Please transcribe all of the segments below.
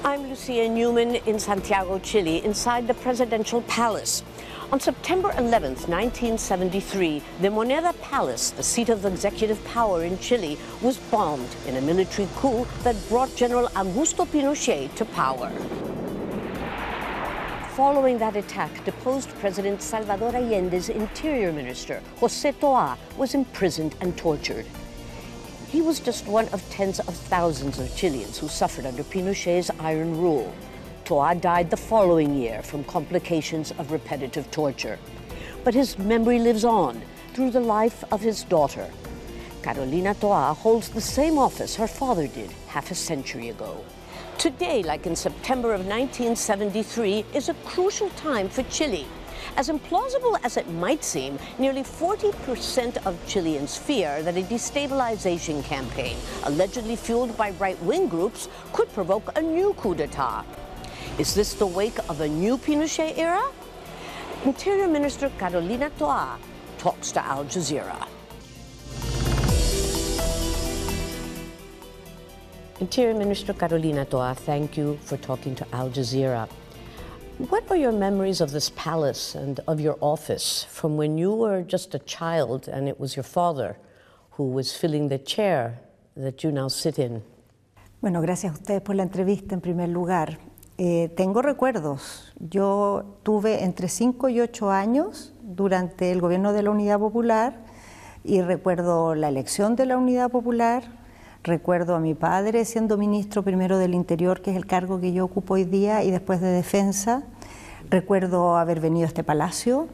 I'm Lucia Newman in Santiago, Chile, inside the presidential palace. On September 11th, 1973, the Moneda Palace, the seat of executive power in Chile, was bombed in a military coup that brought General Augusto Pinochet to power. Following that attack, deposed President Salvador Allende's interior minister, José Toá, was imprisoned and tortured. He was just one of tens of thousands of Chileans who suffered under Pinochet's iron rule. Toá died the following year from complications of repetitive torture. But his memory lives on through the life of his daughter. Carolina Toá holds the same office her father did half a century ago. Today, like in September of 1973, is a crucial time for Chile. As implausible as it might seem, nearly 40% of Chileans fear that a destabilization campaign, allegedly fueled by right-wing groups, could provoke a new coup d'etat. Is this the wake of a new Pinochet era? Interior Minister Carolina Toá talks to Al Jazeera. Interior Minister Carolina Toá, thank you for talking to Al Jazeera. What are your memories of this palace and of your office from when you were just a child and it was your father who was filling the chair that you now sit in? Bueno, gracias a ustedes por la entrevista en primer lugar. Tengo recuerdos. Yo tuve entre 5 y 8 años durante el gobierno de la Unidad Popular y recuerdo la elección de la Unidad Popular, recuerdo a mi padre siendo ministro primero del Interior, que es el cargo que yo ocupo hoy día, y después de Defensa. Recuerdo haber venido a este palacio.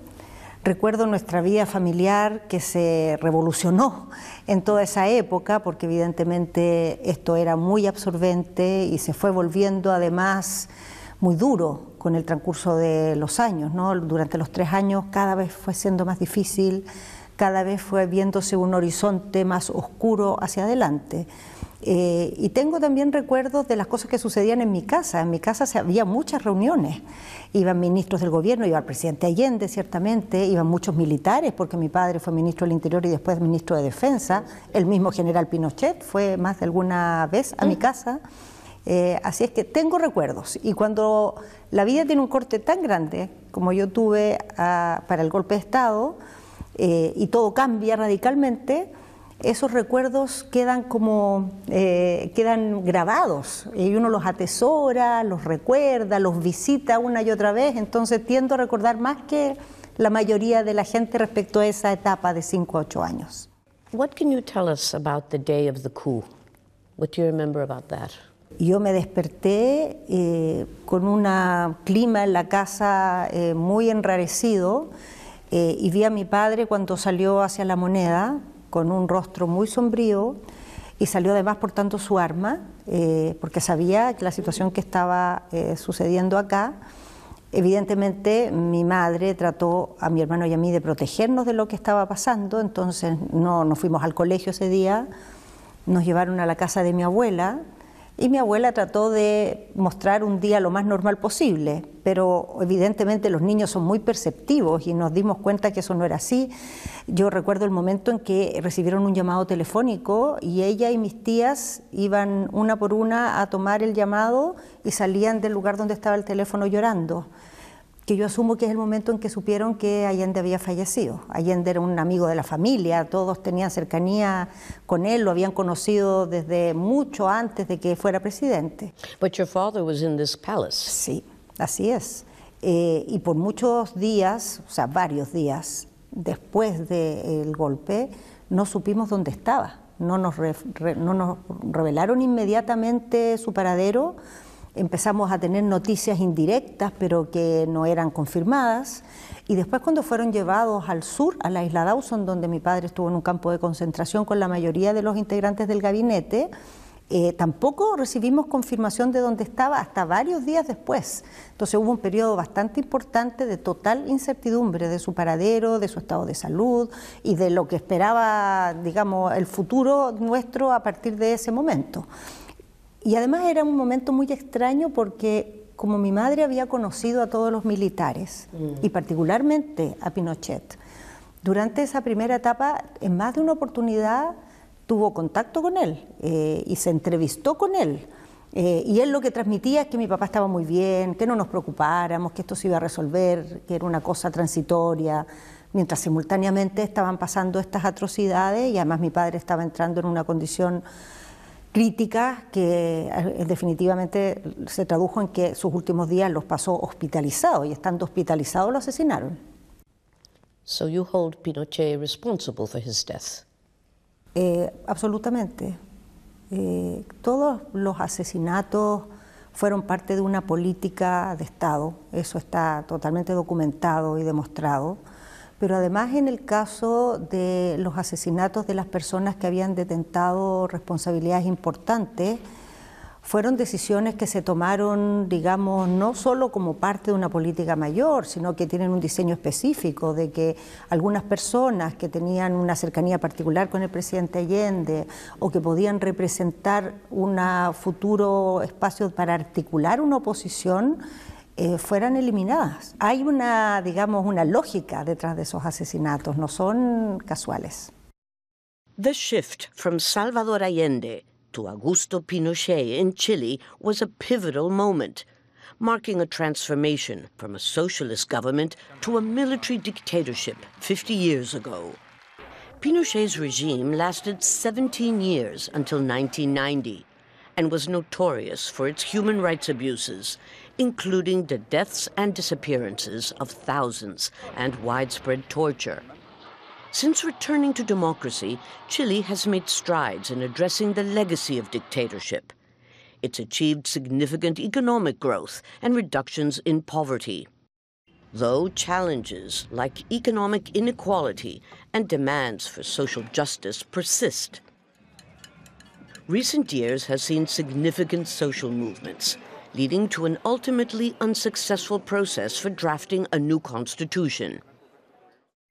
Recuerdo nuestra vida familiar que se revolucionó en toda esa época, porque evidentemente esto era muy absorbente y se fue volviendo además muy duro con el transcurso de los años, ¿no? Durante los 3 años cada vez fue siendo más difícil, cada vez fue viéndose un horizonte más oscuro hacia adelante. Y tengo también recuerdos de las cosas que sucedían en mi casa. En mi casa había muchas reuniones. Iban ministros del gobierno, iba el presidente Allende, ciertamente, iban muchos militares, porque mi padre fue ministro del Interior y después ministro de Defensa. El mismo general Pinochet fue más de alguna vez a mi casa. Así es que tengo recuerdos. Y cuando la vida tiene un corte tan grande como yo tuve para el golpe de Estado, y todo cambia radicalmente, esos recuerdos quedan quedan grabados y uno los atesora, los recuerda, los visita una y otra vez. Entonces tiendo a recordar más que la mayoría de la gente respecto a esa etapa de 5 a 8 años. What can you tell us about the day of the coup? What do you remember about that? Yo me desperté con un clima en la casa muy enrarecido y vi a mi padre cuando salió hacia la Moneda, con un rostro muy sombrío, y salió además portando su arma, porque sabía que la situación que estaba sucediendo acá. Evidentemente mi madre trató a mi hermano y a mí de protegernos de lo que estaba pasando, entonces no nos fuimos al colegio ese día, nos llevaron a la casa de mi abuela, y mi abuela trató de mostrar un día lo más normal posible, pero evidentemente los niños son muy perceptivos y nos dimos cuenta que eso no era así. Yo recuerdo el momento en que recibieron un llamado telefónico y ella y mis tías iban una por una a tomar el llamado y salían del lugar donde estaba el teléfono llorando, que yo asumo que es el momento en que supieron que Allende había fallecido. Allende era un amigo de la familia, todos tenían cercanía con él, lo habían conocido desde mucho antes de que fuera presidente. But your father was in this palace. Sí, así es. Y por muchos días, o sea, varios días después del golpe, no supimos dónde estaba. No nos revelaron inmediatamente su paradero. Empezamos a tener noticias indirectas, pero que no eran confirmadas, y después cuando fueron llevados al sur, a la isla Dawson, donde mi padre estuvo en un campo de concentración con la mayoría de los integrantes del gabinete, tampoco recibimos confirmación de dónde estaba hasta varios días después. Entonces hubo un periodo bastante importante de total incertidumbre de su paradero, de su estado de salud y de lo que esperaba, digamos, el futuro nuestro a partir de ese momento. Y además era un momento muy extraño porque como mi madre había conocido a todos los militares y particularmente a Pinochet, Durante esa primera etapa, en más de una oportunidad, tuvo contacto con él y se entrevistó con él. Y él lo que transmitía es que mi papá estaba muy bien, que no nos preocupáramos, que esto se iba a resolver, que era una cosa transitoria, mientras simultáneamente estaban pasando estas atrocidades y además mi padre estaba entrando en una condición crítica que definitivamente se tradujo en que sus últimos días los pasó hospitalizado y estando hospitalizado lo asesinaron. So you hold Pinochet responsible for his death? Absolutamente. Todos los asesinatos fueron parte de una política de Estado, eso está totalmente documentado y demostrado, pero además en el caso de los asesinatos de las personas que habían detentado responsabilidades importantes, fueron decisiones que se tomaron, digamos, no solo como parte de una política mayor, sino que tienen un diseño específico de que algunas personas que tenían una cercanía particular con el presidente Allende o que podían representar un futuro espacio para articular una oposición, fueran eliminadas. Hay una, digamos, una lógica detrás de esos asesinatos, no son casuales. The shift from Salvador Allende to Augusto Pinochet in Chile was a pivotal moment, marking a transformation from a socialist government to a military dictatorship 50 years ago. Pinochet's regime lasted 17 years until 1990 and was notorious for its human rights abuses, including the deaths and disappearances of thousands and widespread torture. Since returning to democracy, Chile has made strides in addressing the legacy of dictatorship. It's achieved significant economic growth and reductions in poverty. Though challenges like economic inequality and demands for social justice persist. Recent years have seen significant social movements, leading to an ultimately unsuccessful process for drafting a new constitution.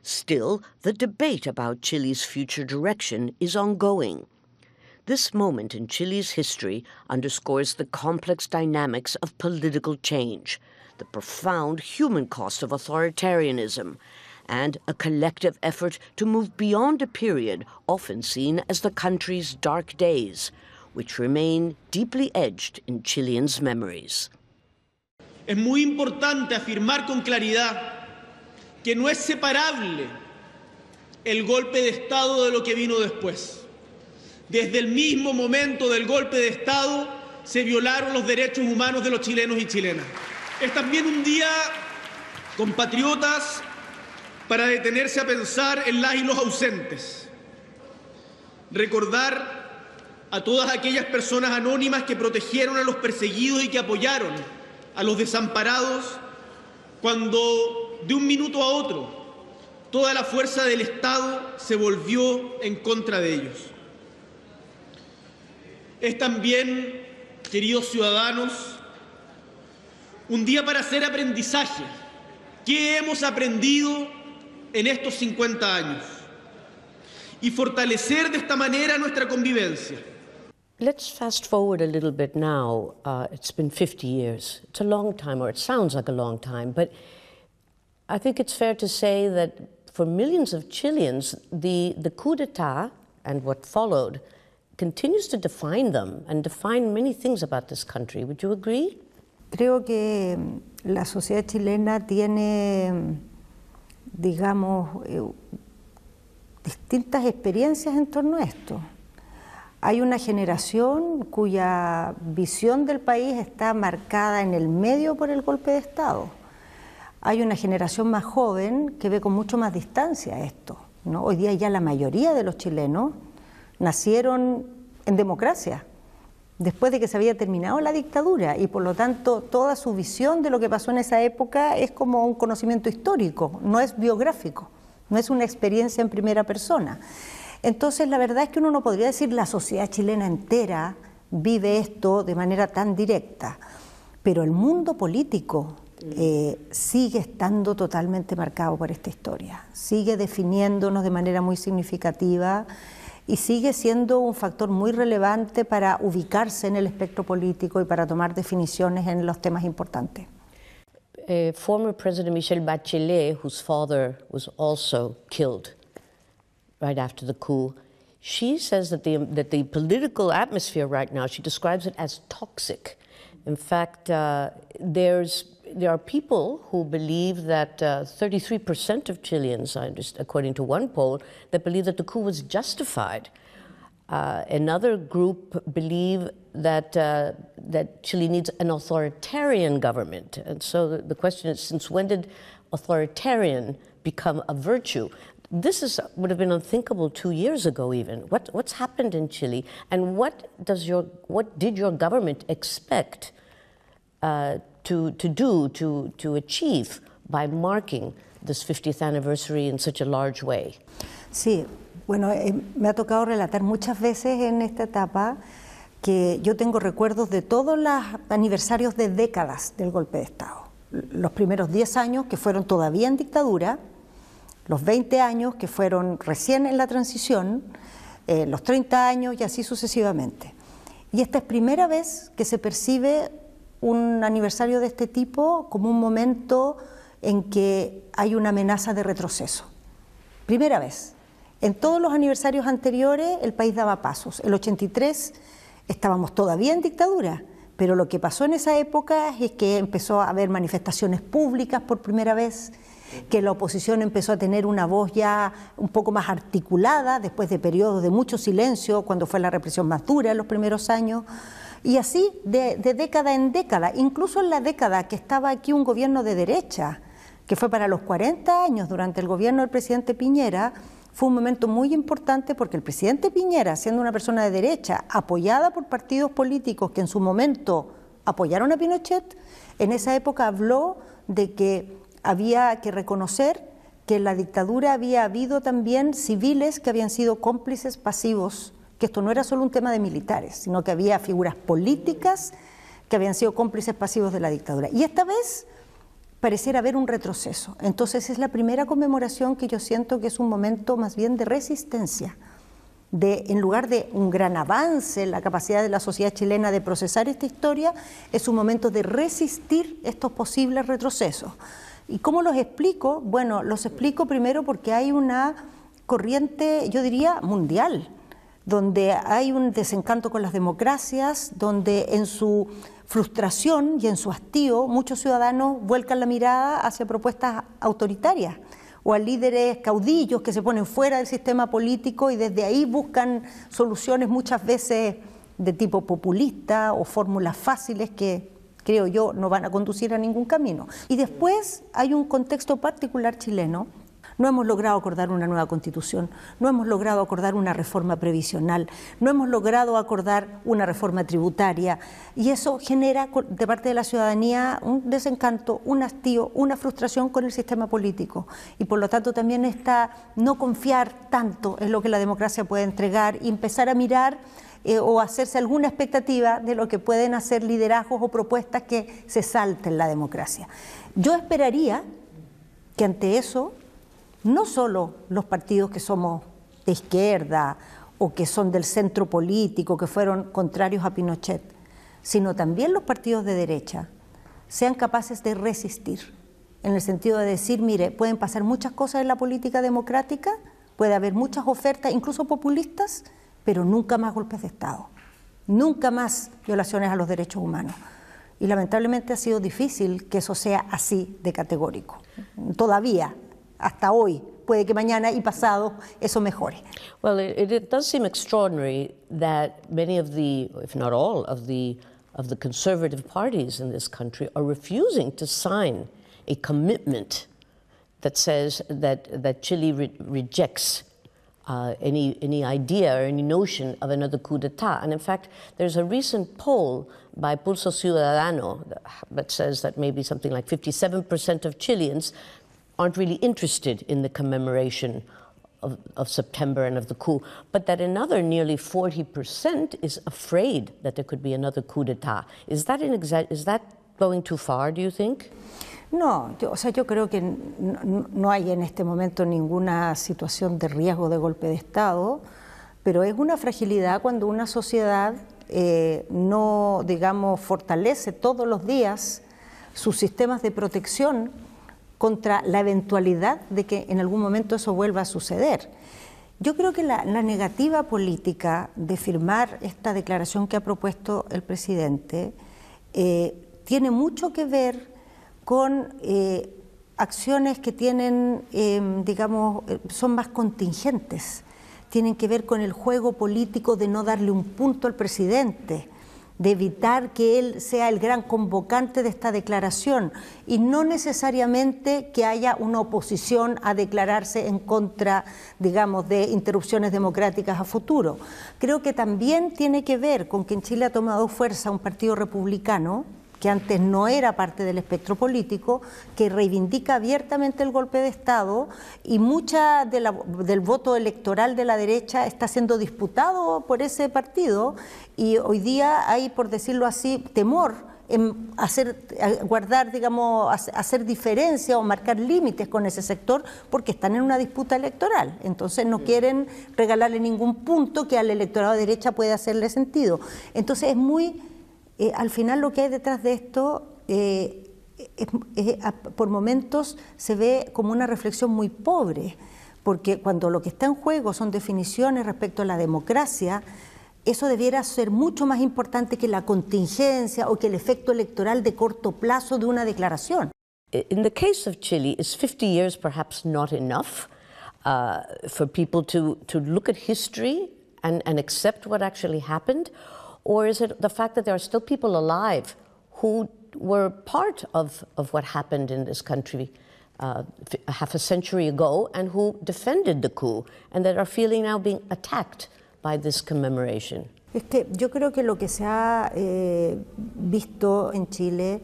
Still, the debate about Chile's future direction is ongoing. This moment in Chile's history underscores the complex dynamics of political change, the profound human cost of authoritarianism, and a collective effort to move beyond a period often seen as the country's dark days, which remain deeply edged in Chileans' memories. Es muy importante afirmar con claridad que no es separable el golpe de Estado de lo que vino después. Desde el mismo momento del golpe de Estado se violaron los derechos humanos de los chilenos y chilenas. Es también un día, compatriotas, para detenerse a pensar en las y los ausentes. Recordar a todas aquellas personas anónimas que protegieron a los perseguidos y que apoyaron a los desamparados cuando de un minuto a otro toda la fuerza del Estado se volvió en contra de ellos. Es también, queridos ciudadanos, un día para hacer aprendizaje. ¿Qué hemos aprendido en estos 50 años? Y fortalecer de esta manera nuestra convivencia. Let's fast forward a little bit now. It's been 50 years. It's a long time, or it sounds like a long time, but I think it's fair to say that for millions of Chileans, the coup d'etat and what followed continues to define them and define many things about this country. Would you agree? Creo que la sociedad chilena tiene, digamos, distintas experiencias en torno a esto. Hay una generación cuya visión del país está marcada en el medio por el golpe de Estado. Hay una generación más joven que ve con mucho más distancia esto, ¿no? Hoy día ya la mayoría de los chilenos nacieron en democracia, después de que se había terminado la dictadura, y por lo tanto toda su visión de lo que pasó en esa época es como un conocimiento histórico, no es biográfico, no es una experiencia en primera persona. Entonces la verdad es que uno no podría decir la sociedad chilena entera vive esto de manera tan directa, pero el mundo político sigue estando totalmente marcado por esta historia, sigue definiéndonos de manera muy significativa y sigue siendo un factor muy relevante para ubicarse en el espectro político y para tomar definiciones en los temas importantes. Former President Michelle Bachelet, whose father was also killed right after the coup, she says that the political atmosphere right now, she describes it as toxic. In fact, there are people who believe that 33% of Chileans, according to one poll, that believe that the coup was justified. Another group believe that Chile needs an authoritarian government. And so the question is, since when did authoritarian become a virtue? This would have been unthinkable 2 years ago even. What's happened in Chile, and what did your government expect to achieve by marking this 50th anniversary in such a large way? Sí, bueno, me ha tocado relatar muchas veces en esta etapa que yo tengo recuerdos de todos los aniversarios de décadas del golpe de Estado. Los primeros 10 años que fueron todavía en dictadura, los 20 años que fueron recién en la transición, los 30 años y así sucesivamente. Y esta es primera vez que se percibe un aniversario de este tipo como un momento en que hay una amenaza de retroceso. Primera vez. En todos los aniversarios anteriores el país daba pasos. El 83 estábamos todavía en dictadura, pero lo que pasó en esa época es que empezó a haber manifestaciones públicas por primera vez, que la oposición empezó a tener una voz ya un poco más articulada después de periodos de mucho silencio, cuando fue la represión más dura en los primeros años, y así de década en década, incluso en la década que estaba aquí un gobierno de derecha, que fue para los 40 años durante el gobierno del presidente Piñera. Fue un momento muy importante porque el presidente Piñera, siendo una persona de derecha, apoyada por partidos políticos que en su momento apoyaron a Pinochet, en esa época habló de que había que reconocer que en la dictadura había habido también civiles que habían sido cómplices pasivos, que esto no era solo un tema de militares, sino que había figuras políticas que habían sido cómplices pasivos de la dictadura. Y esta vez pareciera haber un retroceso. Entonces es la primera conmemoración que yo siento que es un momento más bien de resistencia, en lugar de un gran avance en la capacidad de la sociedad chilena de procesar esta historia, es un momento de resistir estos posibles retrocesos. ¿Y cómo los explico? Bueno, los explico primero porque hay una corriente, yo diría, mundial, donde hay un desencanto con las democracias, donde en su frustración y en su hastío muchos ciudadanos vuelcan la mirada hacia propuestas autoritarias o a líderes caudillos que se ponen fuera del sistema político y desde ahí buscan soluciones muchas veces de tipo populista o fórmulas fáciles que creo yo no van a conducir a ningún camino. Y después hay un contexto particular chileno. No hemos logrado acordar una nueva constitución, no hemos logrado acordar una reforma previsional, no hemos logrado acordar una reforma tributaria, y eso genera de parte de la ciudadanía un desencanto, un hastío, una frustración con el sistema político, y por lo tanto también está no confiar tanto en lo que la democracia puede entregar y empezar a mirar o hacerse alguna expectativa de lo que pueden hacer liderazgos o propuestas que se salten la democracia. Yo esperaría que ante eso no solo los partidos que somos de izquierda o que son del centro político, que fueron contrarios a Pinochet, sino también los partidos de derecha sean capaces de resistir, en el sentido de decir, mire, pueden pasar muchas cosas en la política democrática, puede haber muchas ofertas, incluso populistas, pero nunca más golpes de Estado, nunca más violaciones a los derechos humanos. Y lamentablemente ha sido difícil que eso sea así de categórico, todavía. Hasta hoy, puede que mañana y pasado eso mejore. Well, it does seem extraordinary that many of the, if not all, of the conservative parties in this country are refusing to sign a commitment that says that Chile rejects any idea or any notion of another coup d'etat. And in fact, there's a recent poll by Pulso Ciudadano that says that maybe something like 57% of Chileans aren't really interested in the commemoration of September and of the coup, but that another nearly 40% is afraid that there could be another coup d'etat. Is that going too far, do you think? No, yo creo que no hay en este momento ninguna situación de riesgo de golpe de Estado, pero es una fragilidad cuando una sociedad no, digamos, fortalece todos los días sus sistemas de protección contra la eventualidad de que en algún momento eso vuelva a suceder. Yo creo que la negativa política de firmar esta declaración que ha propuesto el presidente tiene mucho que ver con acciones que tienen, digamos, son más contingentes, tienen que ver con el juego político de no darle un punto al presidente, de evitar que él sea el gran convocante de esta declaración y no necesariamente que haya una oposición a declararse en contra, digamos, de interrupciones democráticas a futuro. Creo que también tiene que ver con que en Chile ha tomado fuerza un partido republicano que antes no era parte del espectro político, que reivindica abiertamente el golpe de Estado y mucha del voto electoral de la derecha está siendo disputado por ese partido y hoy día hay, por decirlo así, temor en guardar, digamos, hacer diferencia o marcar límites con ese sector porque están en una disputa electoral. Entonces no quieren regalarle ningún punto que al electorado de derecha pueda hacerle sentido. Entonces es muy... al final lo que hay detrás de esto por momentos se ve como una reflexión muy pobre, porque cuando lo que está en juego son definiciones respecto a la democracia, eso debiera ser mucho más importante que la contingencia o que el efecto electoral de corto plazo de una declaración. In the case of Chile, is 50 years perhaps not enough for people to look at history and accept what actually happened? Or is it the fact that there are still people alive who were part of what happened in this country half a century ago and who defended the coup and that are feeling now being attacked by this commemoration? Es que yo creo que lo que se ha visto en Chile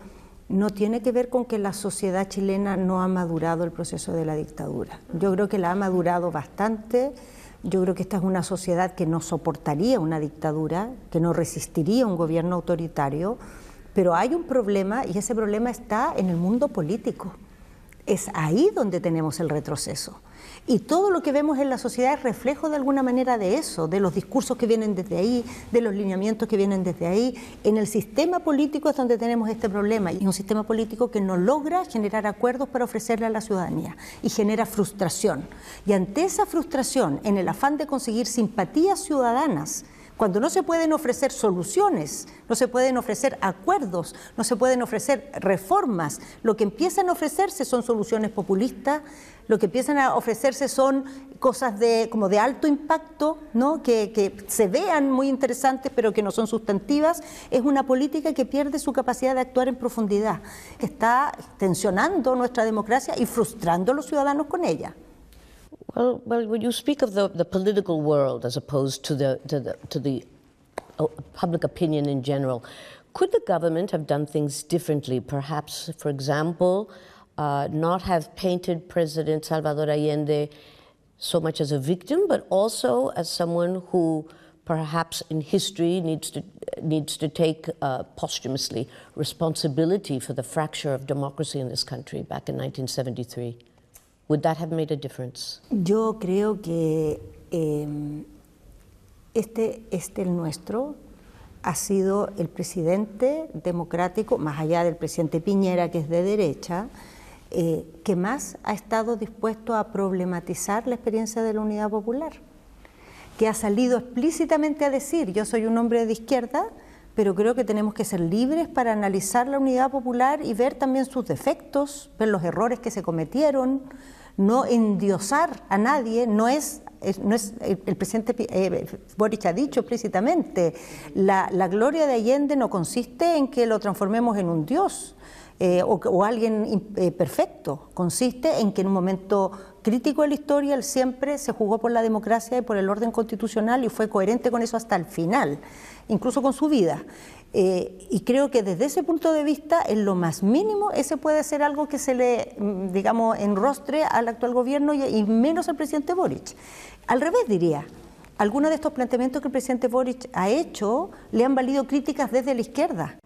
no tiene que ver con que la sociedad chilena no ha madurado el proceso de la dictadura. Yo creo que la ha madurado bastante. Yo creo que esta es una sociedad que no soportaría una dictadura, que no resistiría un gobierno autoritario, pero hay un problema y ese problema está en el mundo político. Es ahí donde tenemos el retroceso. Y todo lo que vemos en la sociedad es reflejo de alguna manera de eso, de los discursos que vienen desde ahí, de los lineamientos que vienen desde ahí. En el sistema político es donde tenemos este problema, y un sistema político que no logra generar acuerdos para ofrecerle a la ciudadanía y genera frustración. Y ante esa frustración, en el afán de conseguir simpatías ciudadanas, cuando no se pueden ofrecer soluciones, no se pueden ofrecer acuerdos, no se pueden ofrecer reformas, lo que empiezan a ofrecerse son soluciones populistas, lo que empiezan a ofrecerse son cosas como de alto impacto, ¿no? que se vean muy interesantes pero que no son sustantivas. Es una política que pierde su capacidad de actuar en profundidad, que está tensionando nuestra democracia y frustrando a los ciudadanos con ella. Well, when you speak of the political world as opposed to the public opinion in general, could the government have done things differently? Perhaps, for example, not have painted President Salvador Allende so much as a victim, but also as someone who perhaps in history needs to take posthumously responsibility for the fracture of democracy in this country back in 1973. Would that have made a difference? Yo creo que el nuestro ha sido el presidente democrático, más allá del presidente Piñera, que es de derecha, que más ha estado dispuesto a problematizar la experiencia de la Unidad Popular, que ha salido explícitamente a decir: yo soy un hombre de izquierda, pero creo que tenemos que ser libres para analizar la Unidad Popular y ver también sus defectos, ver los errores que se cometieron, no endiosar a nadie. No es el presidente Boric ha dicho explícitamente, la gloria de Allende no consiste en que lo transformemos en un dios o alguien perfecto, consiste en que en un momento crítico de la historia él siempre se jugó por la democracia y por el orden constitucional y fue coherente con eso hasta el final, incluso con su vida. Y creo que desde ese punto de vista, en lo más mínimo, ese puede ser algo que se le, digamos, enrostre al actual gobierno y menos al presidente Boric. Al revés, diría, algunos de estos planteamientos que el presidente Boric ha hecho le han valido críticas desde la izquierda.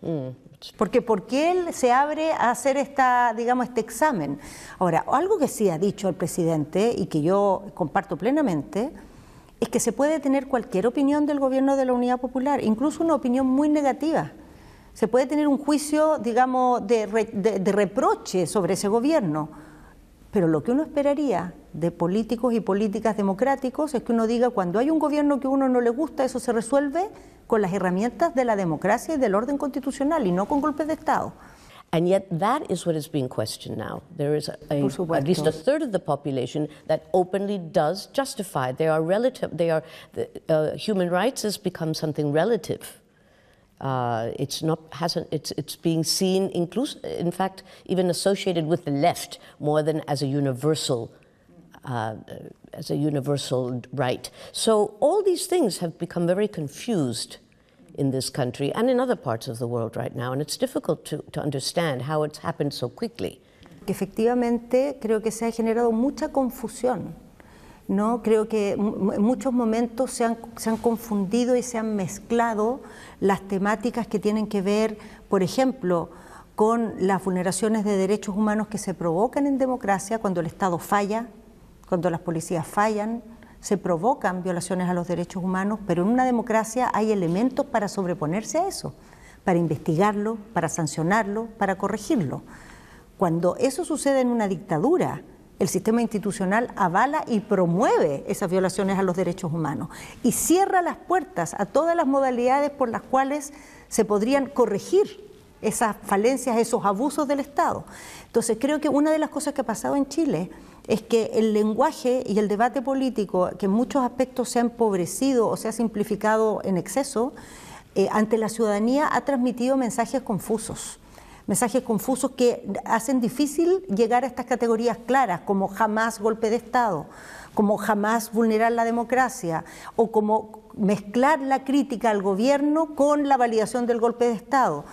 Porque él se abre a hacer este examen. Ahora, algo que sí ha dicho el presidente y que yo comparto plenamente es que se puede tener cualquier opinión del gobierno de la Unidad Popular, incluso una opinión muy negativa, se puede tener un juicio, digamos, de reproche sobre ese gobierno, pero lo que uno esperaría de políticos y políticas democráticos es que uno diga, cuando hay un gobierno que a uno no le gusta, eso se resuelve con las herramientas de la democracia y del orden constitucional y no con golpes de Estado. And yet that is what is being questioned now. There is at least a third of the population that openly does justify. They are relative. Human rights has become something relative. It's being seen, in fact, even associated with the left more than as a universal right. So all these things have become very confused in this country and in other parts of the world right now, and it's difficult to understand how it's happened so quickly. Efectivamente, creo que se ha generado mucha confusión, ¿no? Creo que en muchos momentos se han confundido y se han mezclado las temáticas que tienen que ver, por ejemplo, con las vulneraciones de derechos humanos que se provocan en democracia cuando el Estado falla, cuando las policías fallan, se provocan violaciones a los derechos humanos, pero en una democracia hay elementos para sobreponerse a eso, para investigarlo, para sancionarlo, para corregirlo. Cuando eso sucede en una dictadura, el sistema institucional avala y promueve esas violaciones a los derechos humanos y cierra las puertas a todas las modalidades por las cuales se podrían corregir esas falencias, esos abusos del Estado. Entonces creo que una de las cosas que ha pasado en Chile es que el lenguaje y el debate político, que en muchos aspectos se ha empobrecido o se ha simplificado en exceso, ante la ciudadanía ha transmitido mensajes confusos que hacen difícil llegar a estas categorías claras, como jamás golpe de Estado, como jamás vulnerar la democracia, o como mezclar la crítica al gobierno con la validación del golpe de Estado.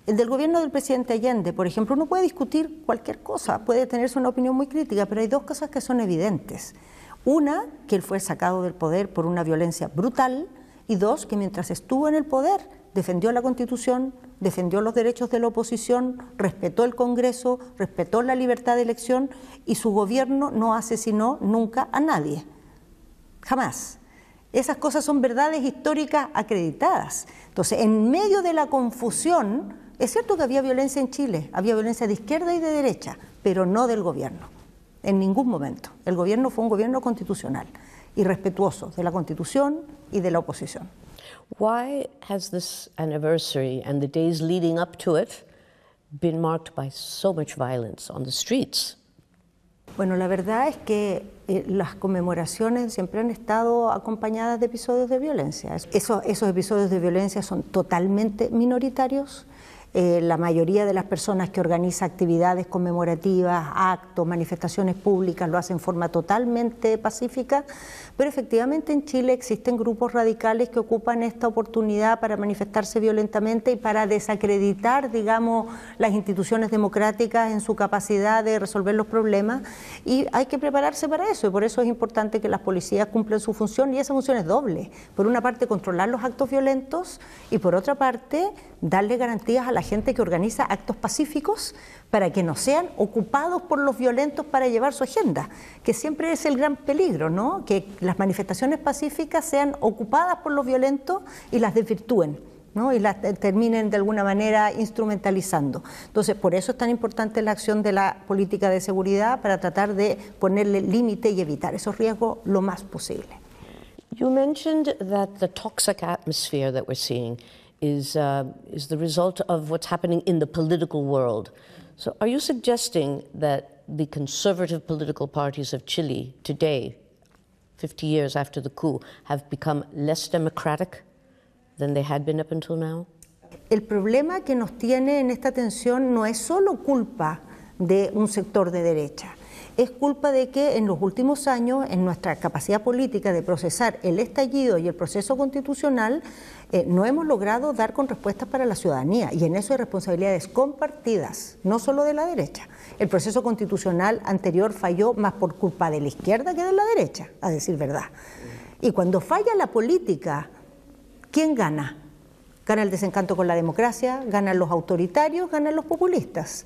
El del gobierno del presidente Allende, por ejemplo, uno puede discutir cualquier cosa, puede tenerse una opinión muy crítica, pero hay dos cosas que son evidentes. Una, que él fue sacado del poder por una violencia brutal, y dos, que mientras estuvo en el poder defendió la Constitución, defendió los derechos de la oposición, respetó el Congreso, respetó la libertad de elección, y su gobierno no asesinó nunca a nadie, jamás. Esas cosas son verdades históricas acreditadas. Entonces, en medio de la confusión, es cierto que había violencia en Chile, había violencia de izquierda y de derecha, pero no del gobierno, en ningún momento. El gobierno fue un gobierno constitucional y respetuoso de la Constitución y de la oposición. Why has this anniversary and the days leading up to it been marked by so much violence on the streets? Bueno, la verdad es que las conmemoraciones siempre han estado acompañadas de episodios de violencia. Esos episodios de violencia son totalmente minoritarios. La mayoría de las personas que organizan actividades conmemorativas, actos, manifestaciones públicas lo hacen en forma totalmente pacífica, pero efectivamente en Chile existen grupos radicales que ocupan esta oportunidad para manifestarse violentamente y para desacreditar, digamos, las instituciones democráticas en su capacidad de resolver los problemas, y hay que prepararse para eso, y por eso es importante que las policías cumplan su función, y esa función es doble. Por una parte, controlar los actos violentos, y por otra parte, darle garantías a la gente que organiza actos pacíficos para que no sean ocupados por los violentos para llevar su agenda, que siempre es el gran peligro, ¿no? Que las manifestaciones pacíficas sean ocupadas por los violentos y las desvirtúen, ¿no? Y las terminen de alguna manera instrumentalizando. Entonces, por eso es tan importante la acción de la política de seguridad, para tratar de ponerle límite y evitar esos riesgos lo más posible. You mentioned that the toxic atmosphere that we're seeing is the result of what's happening in the political world. So are you suggesting that the conservative political parties of Chile today, 50 years after the coup, have become less democratic than they had been up until now? El problema que nos tiene en esta tensión no es solo culpa de un sector de derecha, es culpa de que en los últimos años, en nuestra capacidad política de procesar el estallido y el proceso constitucional, no hemos logrado dar con respuestas para la ciudadanía, y en eso hay responsabilidades compartidas, no solo de la derecha. El proceso constitucional anterior falló más por culpa de la izquierda que de la derecha, a decir verdad. Y cuando falla la política, ¿quién gana? Gana el desencanto con la democracia, ganan los autoritarios, ganan los populistas.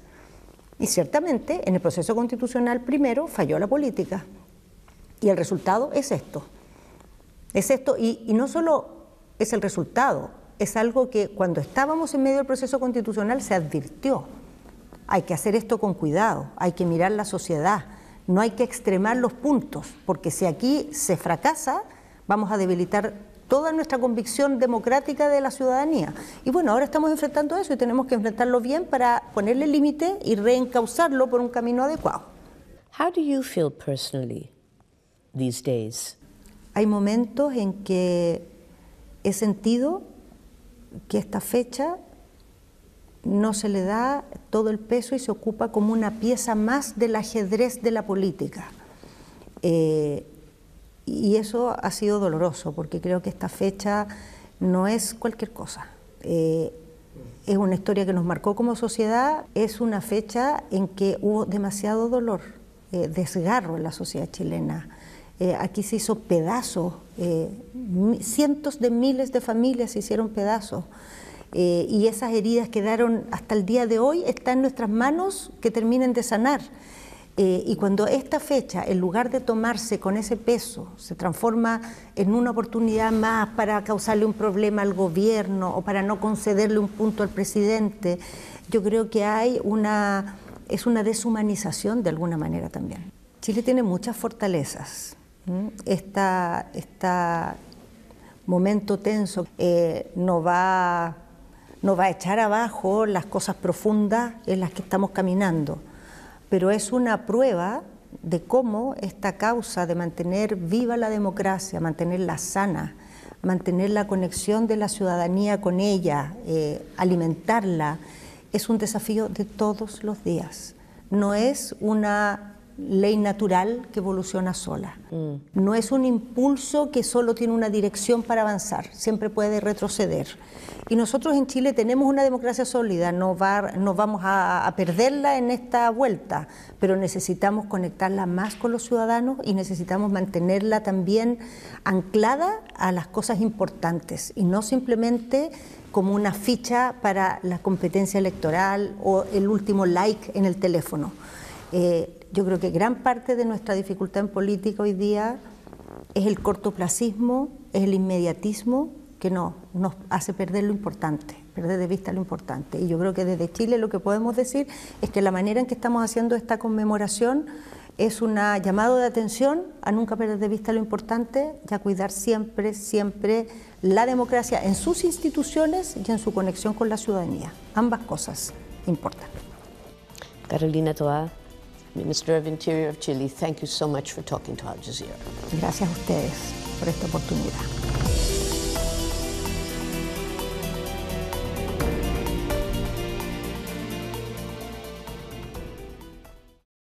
Y ciertamente en el proceso constitucional primero falló la política, y el resultado es esto. Es esto, y no solo es el resultado, es algo que cuando estábamos en medio del proceso constitucional se advirtió. Hay que hacer esto con cuidado, hay que mirar la sociedad, no hay que extremar los puntos, porque si aquí se fracasa, vamos a debilitar toda nuestra convicción democrática de la ciudadanía. Y bueno, ahora estamos enfrentando eso y tenemos que enfrentarlo bien para ponerle límite y reencauzarlo por un camino adecuado. How do you feel personally these days? Hay momentos en que he sentido que esta fecha no se le da todo el peso y se ocupa como una pieza más del ajedrez de la política. Y eso ha sido doloroso, porque creo que esta fecha no es cualquier cosa. Es una historia que nos marcó como sociedad, es una fecha en que hubo demasiado dolor, desgarro en la sociedad chilena. Aquí se hizo pedazos, cientos de miles de familias se hicieron pedazos. Y esas heridas quedaron hasta el día de hoy, está en nuestras manos que terminen de sanar. Y cuando esta fecha, en lugar de tomarse con ese peso, se transforma en una oportunidad más para causarle un problema al gobierno o para no concederle un punto al presidente, yo creo que es una deshumanización de alguna manera también. Chile tiene muchas fortalezas. Este momento tenso no va a echar abajo las cosas profundas en las que estamos caminando, pero es una prueba de cómo esta causa de mantener viva la democracia, mantenerla sana, mantener la conexión de la ciudadanía con ella, alimentarla, es un desafío de todos los días. No es una ley natural que evoluciona sola. No es un impulso que solo tiene una dirección para avanzar, siempre puede retroceder. Y nosotros en Chile tenemos una democracia sólida, no vamos a perderla en esta vuelta, pero necesitamos conectarla más con los ciudadanos y necesitamos mantenerla también anclada a las cosas importantes y no simplemente como una ficha para la competencia electoral o el último like en el teléfono. Yo creo que gran parte de nuestra dificultad en política hoy día es el cortoplacismo, es el inmediatismo que nos hace perder lo importante, perder de vista lo importante. Y yo creo que desde Chile lo que podemos decir es que la manera en que estamos haciendo esta conmemoración es un llamado de atención a nunca perder de vista lo importante y a cuidar siempre, siempre la democracia en sus instituciones y en su conexión con la ciudadanía. Ambas cosas importan. Carolina Toá, Minister of Interior of Chile, thank you so much for talking to Al Jazeera. Gracias a ustedes por esta oportunidad.